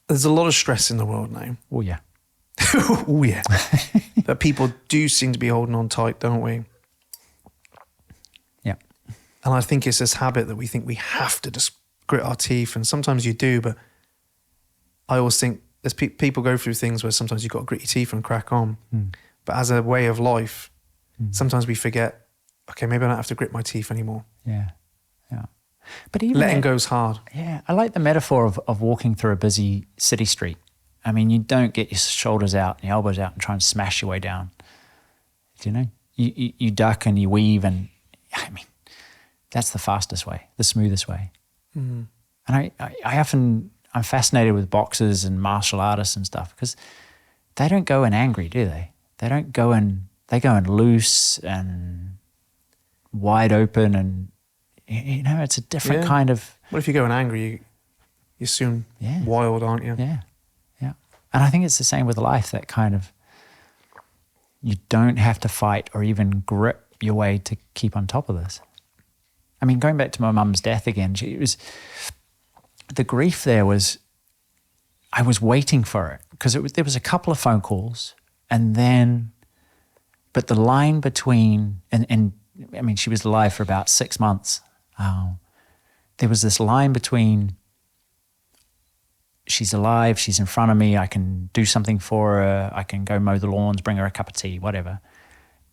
there's a lot of stress in the world now. Oh, yeah. Oh, yeah. That people do seem to be holding on tight, don't we? Yeah. And I think it's this habit that we think we have to just grit our teeth. And sometimes you do, but I always think there's people go through things where sometimes you've got to grit your teeth and crack on. But as a way of life, sometimes we forget, okay, maybe I don't have to grit my teeth anymore. Yeah. Yeah. But even letting go's hard. Yeah. I like the metaphor of walking through a busy city street. I mean, you don't get your shoulders out and your elbows out and try and smash your way down. Do you know? You duck and you weave, and I mean, that's the fastest way, the smoothest way. And I'm fascinated with boxers and martial artists and stuff, because they don't go in angry, do they? They go in loose and wide open, and you know, it's a different kind of. Well, if you go in angry, you're soon wild, aren't you? Yeah. Yeah. And I think it's the same with life, that kind of, you don't have to fight or even grip your way to keep on top of this. I mean, going back to my mum's death again, the grief there was, I was waiting for it, because there was a couple of phone calls, and then, but the line between, and I mean, she was alive for about 6 months. There was this line between, she's alive, she's in front of me, I can do something for her, I can go mow the lawns, bring her a cup of tea, whatever.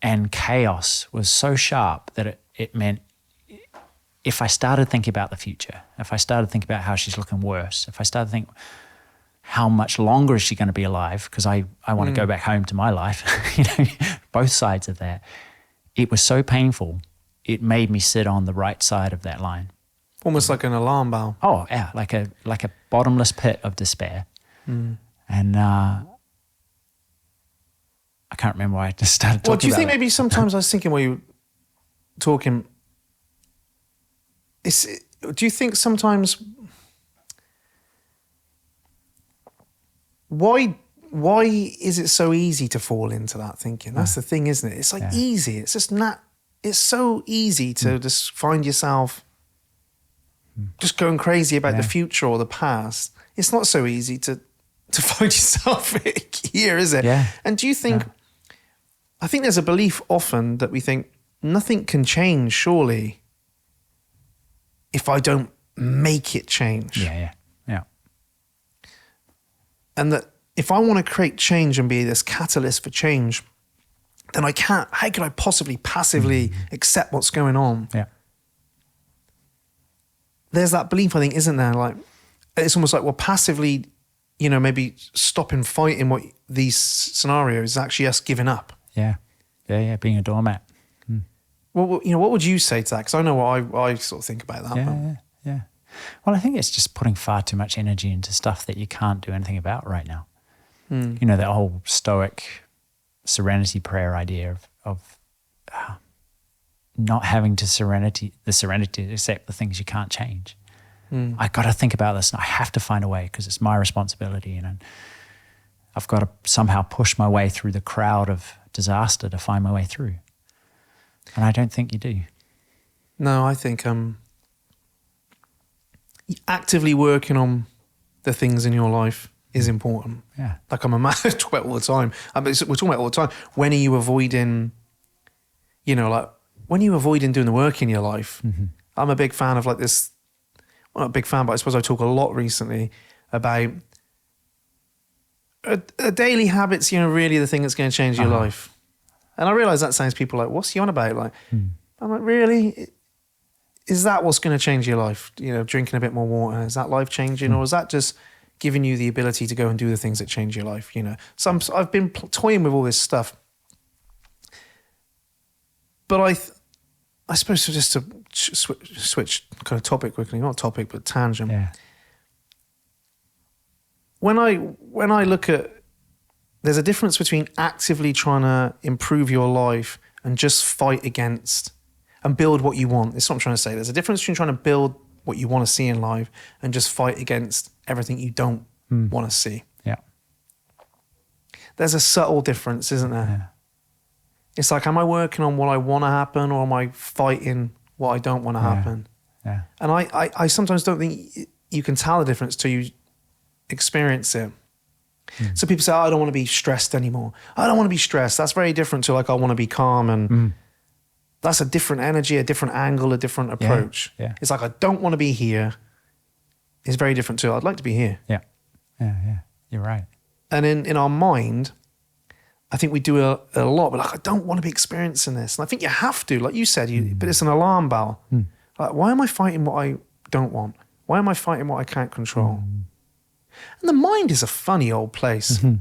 And chaos was so sharp that it meant, if I started thinking about the future, if I started thinking about how she's looking worse, if I started thinking, how much longer is she going to be alive? Because I want to go back home to my life, you know, both sides of that. It was so painful, it made me sit on the right side of that line. Almost like an alarm bell. Oh, yeah, like a bottomless pit of despair. And I can't remember why I just started talking about it. Well, do you think maybe sometimes I was thinking while you were talking, do you think sometimes, why is it so easy to fall into that thinking? That's the thing, isn't it? It's like easy. It's just it's so easy to just find yourself just going crazy about the future or the past. It's not so easy to find yourself here, is it? Yeah. And do you think, I think there's a belief often that we think nothing can change, surely, if I don't make it change. Yeah. And that if I want to create change and be this catalyst for change, then I can't. How could I possibly passively accept what's going on? Yeah. There's that belief, I think, isn't there? Like, it's almost like, well, passively, you know, maybe stopping fighting what these scenarios is actually us giving up. Yeah. Being a doormat. Well, you know, what would you say to that? Because I know what I sort of think about that. Yeah. Well, I think it's just putting far too much energy into stuff that you can't do anything about right now. You know, that whole Stoic serenity prayer idea of not having the serenity to accept the things you can't change. I got to think about this, and I have to find a way, because it's my responsibility, and I've got to somehow push my way through the crowd of disaster to find my way through. And I don't think you do. No, I think actively working on the things in your life is important. Yeah. Like I'm a man, I talk about it all the time. We're talking about it all the time. When are you avoiding, you know, like, when are you avoiding doing the work in your life? I'm a big fan of like this, well, not a big fan, but I suppose I talk a lot recently about daily habits, you know, really the thing that's going to change your life. And I realise that sounds, people like, what's he on about? Like, I'm like, really? Is that what's going to change your life? You know, drinking a bit more water, is that life changing? Or is that just giving you the ability to go and do the things that change your life? You know, so I've been toying with all this stuff. But I suppose just to switch kind of topic quickly, not topic, but tangent. Yeah. When I look at, there's a difference between actively trying to improve your life and just fight against and build what you want. That's what I'm trying to say. There's a difference between trying to build what you want to see in life and just fight against everything you don't want to see. Yeah. There's a subtle difference, isn't there? Yeah. It's like, am I working on what I want to happen, or am I fighting what I don't want to happen? Yeah. And I sometimes don't think you can tell the difference till you experience it. So people say, oh, I don't want to be stressed anymore. I don't want to be stressed. That's very different to like, I want to be calm. And that's a different energy, a different angle, a different approach. Yeah. It's like, I don't want to be here. It's very different to, I'd like to be here. Yeah. You're right. And in our mind, I think we do a lot, but like, I don't want to be experiencing this. And I think you have to, like you said, but it's an alarm bell. Like, why am I fighting what I don't want? Why am I fighting what I can't control? And the mind is a funny old place. You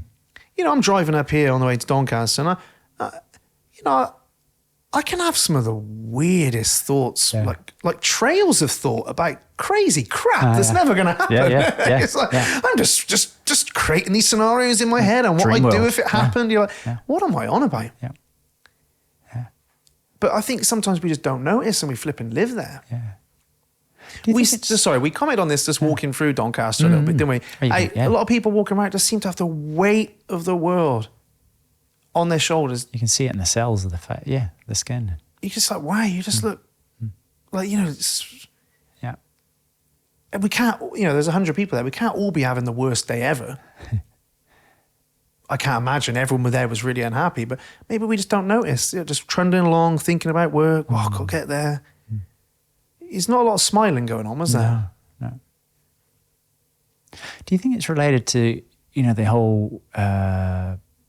know, I'm driving up here on the way to Doncaster, and I can have some of the weirdest thoughts, like trails of thought about crazy crap that's never going to happen. It's like, I'm just creating these scenarios in my head and what I'd do if it happened. You're like, what am I on about? But I think sometimes we just don't notice and we flip and live there. We commented on this just walking through Doncaster a little bit, didn't we? A lot of people walking around just seem to have the weight of the world on their shoulders. You can see it in the cells of the skin. You're just like, wow, you just look like, you know, and we can't, you know, there's 100 people there. We can't all be having the worst day ever. I can't imagine everyone there was really unhappy, but maybe we just don't notice. You know, just trundling along, thinking about work. Oh, I'll get there. There's not a lot of smiling going on, was there? No. Do you think it's related to, you know, the whole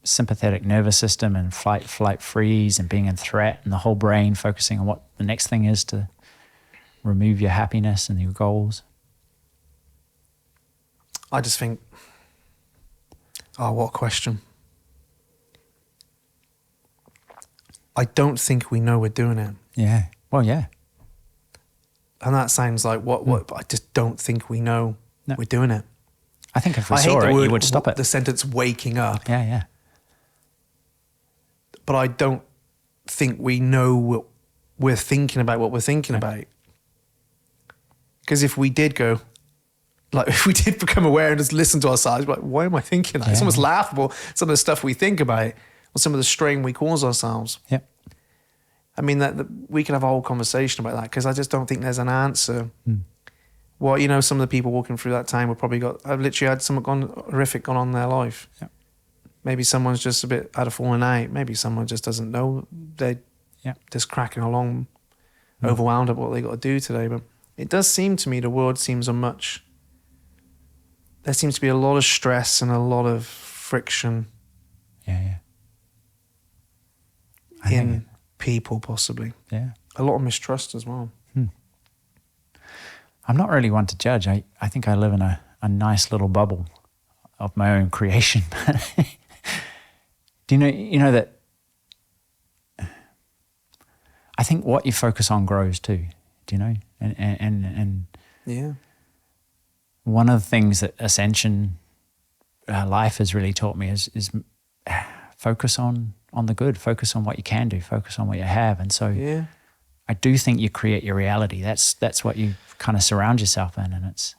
sympathetic nervous system and fight, flight, freeze and being in threat and the whole brain focusing on what the next thing is to remove your happiness and your goals? I just think, oh, what a question. I don't think we know we're doing it. Yeah. Well, yeah. And that sounds like what but I just don't think we know we're doing it. I think if we saw it, you would stop it. The sentence waking up. Yeah. But I don't think we know what we're thinking about, what we're thinking about. Because if we did go, like if we did become aware and just listen to ourselves, like, why am I thinking that? It's almost laughable, some of the stuff we think about or some of the strain we cause ourselves. Yeah. I mean, that we could have a whole conversation about that because I just don't think there's an answer. Well, you know, some of the people walking through that time I've literally had something horrific gone on in their life. Yeah. Maybe someone's just a bit out of falling out. Maybe someone just doesn't know. They're just cracking along, overwhelmed at what they got to do today. But it does seem to me the world seems there seems to be a lot of stress and a lot of friction. Yeah. In people, possibly. Yeah. A lot of mistrust as well. I'm not really one to judge. I think I live in a nice little bubble of my own creation. Do you know that I think what you focus on grows too. Do you know? And yeah. One of the things that Ascension life has really taught me is focus on the good, focus on what you can do, focus on what you have. And so I do think you create your reality. That's what you kind of surround yourself in, and it's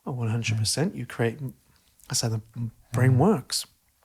100%. You create. That's how the brain works.